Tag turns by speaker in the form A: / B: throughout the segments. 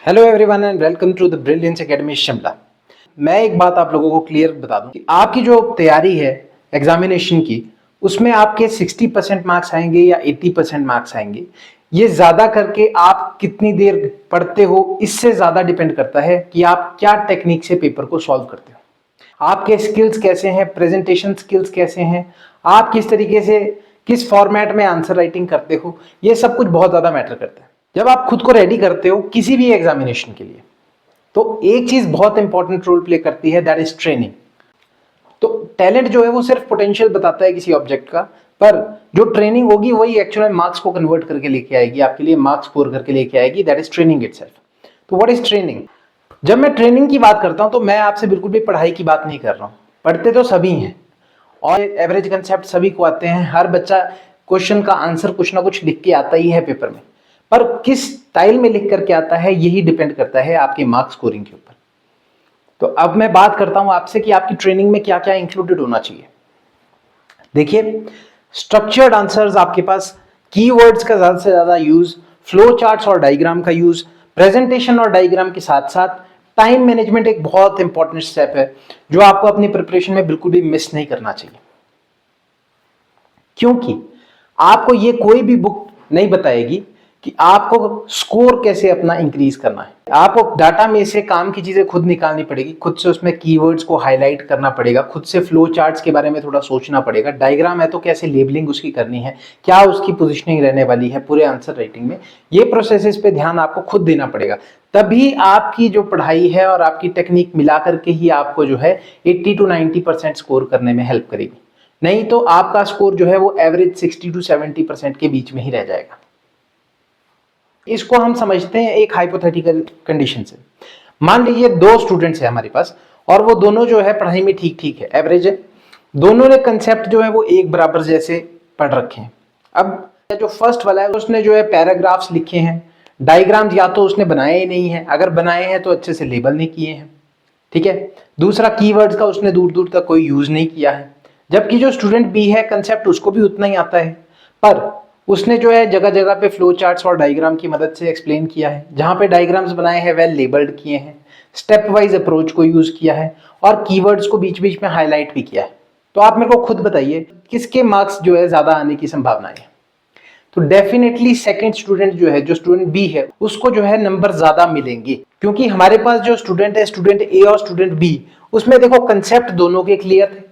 A: Hello everyone and welcome to the brilliance academy Shimla. मैं एक बात आप लोगों को क्लियर बता दूं कि आपकी जो तैयारी है एग्जामिनेशन की, उसमें आपके 60% मार्क्स आएंगे या 80% मार्क्स आएंगे, ये ज्यादा करके आप कितनी देर पढ़ते हो इससे ज्यादा डिपेंड करता है कि आप क्या टेक्निक से पेपर को सॉल्व करते हो। आपके स्किल्स कैसे हैं, प्रेजेंटेशन स्किल्स कैसे हैं, आप किस तरीके से किस फॉर्मेट में आंसर राइटिंग करते हो, ये सब कुछ बहुत ज्यादा मैटर करता है जब आप खुद को रेडी करते हो किसी भी एग्जामिनेशन के लिए। तो एक चीज बहुत इंपॉर्टेंट रोल प्ले करती है, दैट इज ट्रेनिंग। तो टैलेंट जो है वो सिर्फ पोटेंशियल बताता है किसी ऑब्जेक्ट का, पर जो ट्रेनिंग होगी वही एक्चुअल मार्क्स को कन्वर्ट करके लेके आएगी, आपके लिए मार्क्स स्कोर करके लेके आएगी, दैट इज ट्रेनिंग इटसेल्फ। तो व्हाट इज ट्रेनिंग? जब मैं ट्रेनिंग की बात करता हूं तो मैं आपसे बिल्कुल भी पढ़ाई की बात नहीं कर रहा हूं। पढ़ते तो सभी हैं और एवरेज कंसेप्ट सभी को आते हैं, हर बच्चा क्वेश्चन का आंसर कुछ ना कुछ लिख के आता ही है पेपर में, पर किस स्टाइल में लिख करके आता है यही डिपेंड करता है आपके मार्क्स स्कोरिंग के ऊपर। तो अब मैं बात करता हूं आपसे कि आपकी ट्रेनिंग में क्या क्या इंक्लूडेड होना चाहिए। देखिए, स्ट्रक्चर्ड आंसर्स आपके पास, कीवर्ड्स का ज्यादा से ज्यादा यूज, फ्लो चार्ट्स और डायग्राम का यूज, प्रेजेंटेशन और डायग्राम के साथ साथ टाइम मैनेजमेंट एक बहुत इंपॉर्टेंट स्टेप है जो आपको अपनी प्रिपरेशन में बिल्कुल भी मिस नहीं करना चाहिए। क्योंकि आपको ये कोई भी बुक नहीं बताएगी कि आपको स्कोर कैसे अपना इंक्रीज करना है। आपको डाटा में से काम की चीजें खुद निकालनी पड़ेगी, खुद से उसमें कीवर्ड्स को हाईलाइट करना पड़ेगा, खुद से फ्लो चार्ट्स के बारे में थोड़ा सोचना पड़ेगा, डायग्राम है तो कैसे लेबलिंग उसकी करनी है, क्या उसकी पोजीशनिंग रहने वाली है पूरे आंसर राइटिंग में, ये प्रोसेसेस पे ध्यान आपको खुद देना पड़ेगा। तभी आपकी जो पढ़ाई है और आपकी टेक्निक मिला करके ही आपको जो है 80 to 90% स्कोर करने में हेल्प करेगी। नहीं तो आपका स्कोर जो है वो एवरेज 60 to 70% के बीच में ही रह जाएगा। इसको हम समझते हैं एक हाइपोथेटिकल कंडीशन से। मान लीजिए दो स्टूडेंट्स हैं हमारे पास और वो दोनों जो है पढ़ाई में ठीक ठीक है, एवरेज है, दोनों ने कंसेप्ट जो है वो एक बराबर जैसे पढ़ रखे हैं। अब जो फर्स्ट वाला है उसने जो है पैराग्राफ्स लिखे हैं, डायग्राम्स या तो उसने बनाए ही नहीं है, अगर बनाए हैं तो अच्छे से लेबल नहीं किए हैं, ठीक है। दूसरा, कीवर्ड्स का उसने दूर दूर तक कोई यूज नहीं किया है। जबकि जो स्टूडेंट बी है कंसेप्ट उसको भी उतना ही आता है, पर उसने जो है जगह जगह पे फ्लो चार्ट्स और डायग्राम की मदद से एक्सप्लेन किया है, जहां पे डायग्राम्स बनाए हैं वेल लेबल्ड किए हैं, स्टेप वाइज अप्रोच को यूज किया है और कीवर्ड्स को बीच बीच में हाईलाइट भी किया है। तो आप मेरे को खुद बताइए किसके मार्क्स जो है ज्यादा आने की संभावना है? तो डेफिनेटली सेकंड स्टूडेंट जो है, जो स्टूडेंट बी है, उसको जो है नंबर ज्यादा मिलेंगे। क्योंकि हमारे पास जो स्टूडेंट है, स्टूडेंट ए और स्टूडेंट बी, उसमें देखो कंसेप्ट दोनों के क्लियर थे।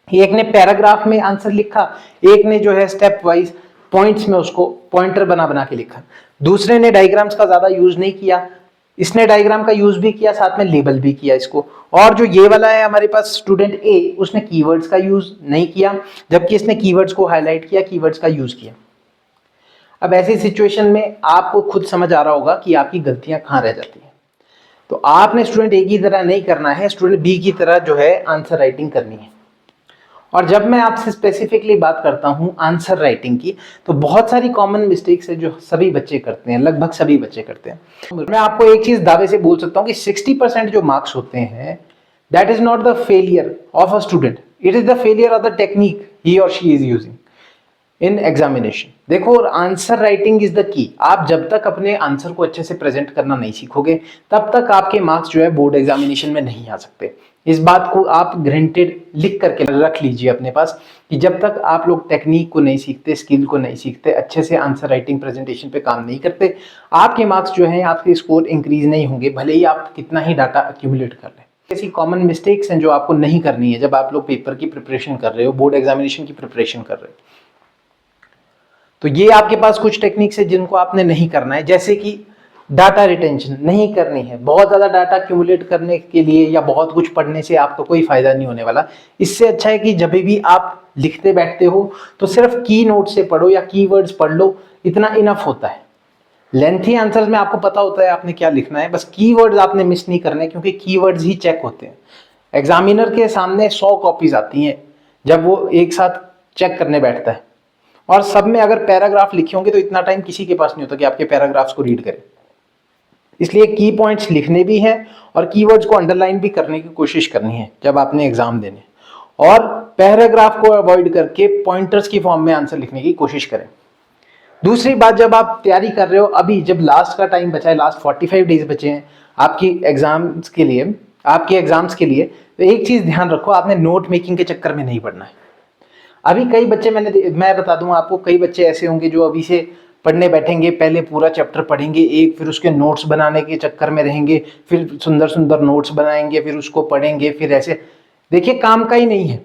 A: एक ने पैराग्राफ में आंसर लिखा, एक ने जो है स्टेप वाइज पॉइंट्स में उसको पॉइंटर बना बना के लिखा। दूसरे ने डायग्राम्स का ज्यादा यूज नहीं किया, इसने डायग्राम का यूज भी किया, साथ में लेबल भी किया इसको। और जो ये वाला है हमारे पास स्टूडेंट ए, उसने कीवर्ड्स का यूज नहीं किया, जबकि इसने कीवर्ड्स को हाईलाइट किया, कीवर्ड्स का यूज किया। अब ऐसी सिचुएशन में आपको खुद समझ आ रहा होगा कि आपकी गलतियां कहां रह जाती हैं। तो आपने स्टूडेंट ए की तरह नहीं करना है, स्टूडेंट बी की तरह जो है आंसर राइटिंग करनी है। और जब मैं आपसे स्पेसिफिकली बात करता हूं आंसर राइटिंग की, तो बहुत सारी कॉमन मिस्टेक्स है जो सभी बच्चे करते हैं, लगभग सभी बच्चे करते हैं। मैं आपको एक चीज दावे से बोल सकता हूं कि 60% जो मार्क्स होते हैं, that is not the failure of a student, it is the failure of the technique he or she is using in examination. देखो, answer writing is the key. आप जब तक अपने आंसर को अच्छे से प्रेजेंट करना नहीं सीखोगे, तब तक आपके मार्क्स जो है बोर्ड एग्जामिनेशन में नहीं आ सकते। इस बात को आप ग्रांटेड लिख करके रख लीजिए अपने पास कि जब तक आप लोग टेक्निक को नहीं सीखते, स्किल को नहीं सीखते, अच्छे से आंसर राइटिंग प्रेजेंटेशन पे काम नहीं करते, आपके मार्क्स जो हैं, आपके स्कोर इंक्रीज नहीं होंगे, भले ही आप कितना ही डाटा अक्यूमुलेट कर लें। ऐसी कॉमन मिस्टेक्स हैं जो आपको नहीं करनी है जब आप लोग पेपर की प्रिपरेशन कर रहे हो, बोर्ड एग्जामिनेशन की प्रिपरेशन कर रहे हो। तो ये आपके पास कुछ टेक्निक्स है जिनको आपने नहीं करना है, जैसे कि डाटा रिटेंशन नहीं करनी है। बहुत ज्यादा डाटा एक्यूमुलेट करने के लिए या बहुत कुछ पढ़ने से आपको कोई फायदा नहीं होने वाला। इससे अच्छा है कि जब भी आप लिखते बैठते हो तो सिर्फ की नोट से पढ़ो या कीवर्ड्स पढ़ लो, इतना इनफ होता है। लेंथी आंसर्स में आपको पता होता है आपने क्या लिखना है, बस कीवर्ड्स आपने मिस नहीं करने, क्योंकि कीवर्ड्स ही चेक होते हैं। एग्जामिनर के सामने 100 कॉपीज आती हैं जब वो एक साथ चेक करने बैठता है, और सब में अगर पैराग्राफ लिखे होंगे तो इतना टाइम किसी के पास नहीं होता कि आपके पैराग्राफ्स को रीड करें। इसलिए की पॉइंट्स लिखने भी हैं और कीवर्ड्स को अंडरलाइन भी करने की कोशिश करनी है जब आपने एग्जाम देने, और पैराग्राफ को अवॉइड करके पॉइंटर्स की फॉर्म में आंसर लिखने की कोशिश करें। दूसरी बात, जब आप तैयारी कर रहे हो, अभी जब लास्ट का टाइम बचा है, लास्ट 45 डेज बचे हैं आपकी एग्जाम्स के लिए, तो एक चीज ध्यान रखो, आपने नोट मेकिंग के चक्कर में नहीं पड़ना है। अभी कई बच्चे मैं बता दूं आपको, कई बच्चे ऐसे होंगे जो अभी से पढ़ने बैठेंगे, पहले पूरा चैप्टर पढ़ेंगे एक, फिर उसके नोट्स बनाने के चक्कर में रहेंगे, फिर सुंदर सुंदर नोट्स बनाएंगे, फिर उसको पढ़ेंगे, फिर ऐसे। देखिए, काम का ही नहीं है।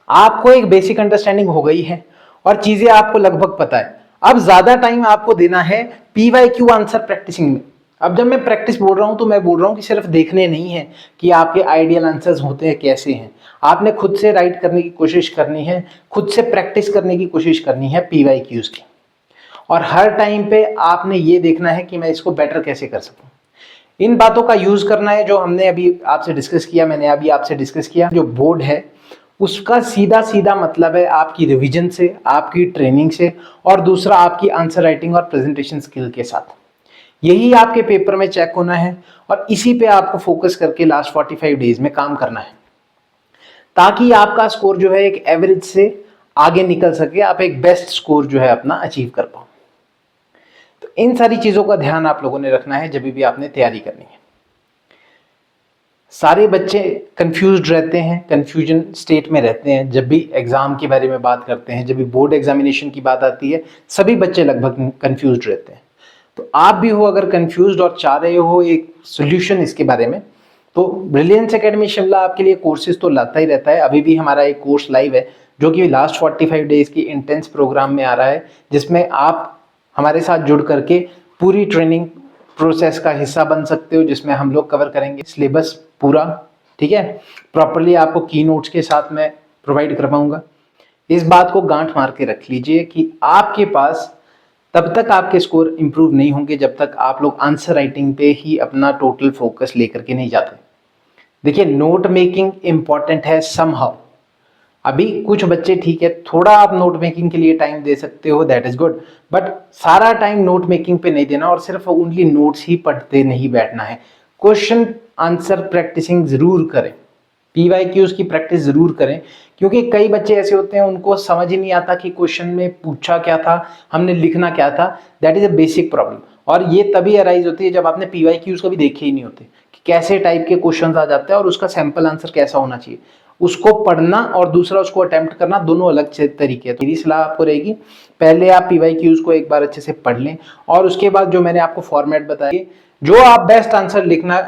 A: आपको एक बेसिक अंडरस्टैंडिंग हो गई है और चीजें आपको लगभग पता है। अब ज्यादा टाइम आपको देना है पीवाईक्यू आंसर प्रैक्टिसिंग में। अब जब मैं प्रैक्टिस बोल रहा हूं तो मैं बोल रहा हूं कि सिर्फ देखने नहीं है कि आपके आइडियल आंसर्स होते हैं कैसे हैं। आपने खुद से राइट करने की कोशिश करनी है, खुद से प्रैक्टिस करने की कोशिश करनी है पीवाईक्यूज की। और हर टाइम पे आपने ये देखना है कि मैं इसको बेटर कैसे कर सकूं। इन बातों का यूज करना है जो हमने अभी आपसे डिस्कस किया, मैंने अभी आपसे डिस्कस किया। जो बोर्ड है उसका सीधा सीधा मतलब है आपकी रिवीजन से, आपकी ट्रेनिंग से, और दूसरा आपकी आंसर राइटिंग और प्रेजेंटेशन स्किल के साथ। यही आपके पेपर में चेक होना है और इसी पे आपको फोकस करके लास्ट 45 डेज में काम करना है, ताकि आपका स्कोर जो है एक एवरेज से आगे निकल सके, आप एक बेस्ट स्कोर जो है अपना अचीव कर पाओ। तो इन सारी चीजों का ध्यान आप लोगों ने रखना है जब भी आपने तैयारी करनी है। सारे बच्चे कंफ्यूज्ड रहते हैं, कंफ्यूजन स्टेट में रहते हैं जब भी एग्जाम के बारे में बात करते हैं, जब भी बोर्ड एग्जामिनेशन की बात आती है, सभी बच्चे लगभग कंफ्यूज्ड रहते हैं। तो आप भी हो अगर कंफ्यूज्ड और चाह रहे हो एक सोल्यूशन इसके बारे में, तो ब्रिलियंस एकेडमी शिमला आपके लिए कोर्सेज तो लाता ही रहता है। अभी भी हमारा एक कोर्स लाइव है जो कि लास्ट 45 डेज की इंटेंस प्रोग्राम में आ रहा है, जिसमें आप हमारे साथ जुड़ करके पूरी ट्रेनिंग प्रोसेस का हिस्सा बन सकते हो, जिसमें हम लोग कवर करेंगे सिलेबस पूरा, ठीक है, प्रॉपरली आपको की नोट्स के साथ मैं प्रोवाइड कर पाऊंगा। इस बात को गांठ मार के रख लीजिए कि आपके पास तब तक आपके स्कोर इंप्रूव नहीं होंगे जब तक आप लोग आंसर राइटिंग पे ही अपना टोटल फोकस लेकर के नहीं जाते। देखिए, नोट मेकिंग इंपॉर्टेंट है समहाउ। अभी कुछ बच्चे ठीक है, थोड़ा आप नोट मेकिंग के लिए टाइम दे सकते हो, दैट इज गुड, बट सारा टाइम नोट मेकिंग पे नहीं देना और सिर्फ ओनली नोट्स ही पढ़ते नहीं बैठना है। क्वेश्चन आंसर प्रैक्टिसिंग जरूर करें, पीवाईक्यूज की प्रैक्टिस जरूर करें, क्योंकि कई बच्चे ऐसे होते हैं उनको समझ ही नहीं आता कि क्वेश्चन में पूछा क्या था, हमने लिखना क्या था। That is a basic problem, और ये तभी अराइज होती है जब आपने पीवाईक्यूज कभी देखे ही नहीं होते कि कैसे टाइप के क्वेश्चन आ जाते हैं और उसका सैंपल आंसर कैसा होना चाहिए। उसको पढ़ना और दूसरा उसको अटेम्प्ट करना, दोनों अलग तरीके हैं। मेरी सलाह आपको रहेगी, पहले आप पीवाईक्यूज को एक बार अच्छे से पढ़ लें और उसके बाद जो मैंने आपको फॉर्मेट बताया, जो आप बेस्ट आंसर लिखना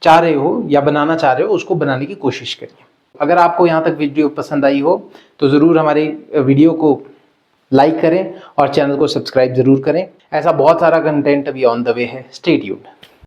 A: चाह रहे हो या बनाना चाह रहे हो उसको बनाने की कोशिश करिए। अगर आपको यहाँ तक वीडियो पसंद आई हो तो ज़रूर हमारे वीडियो को लाइक करें और चैनल को सब्सक्राइब जरूर करें। ऐसा बहुत सारा कंटेंट अभी ऑन द वे है, स्टे ट्यून्ड।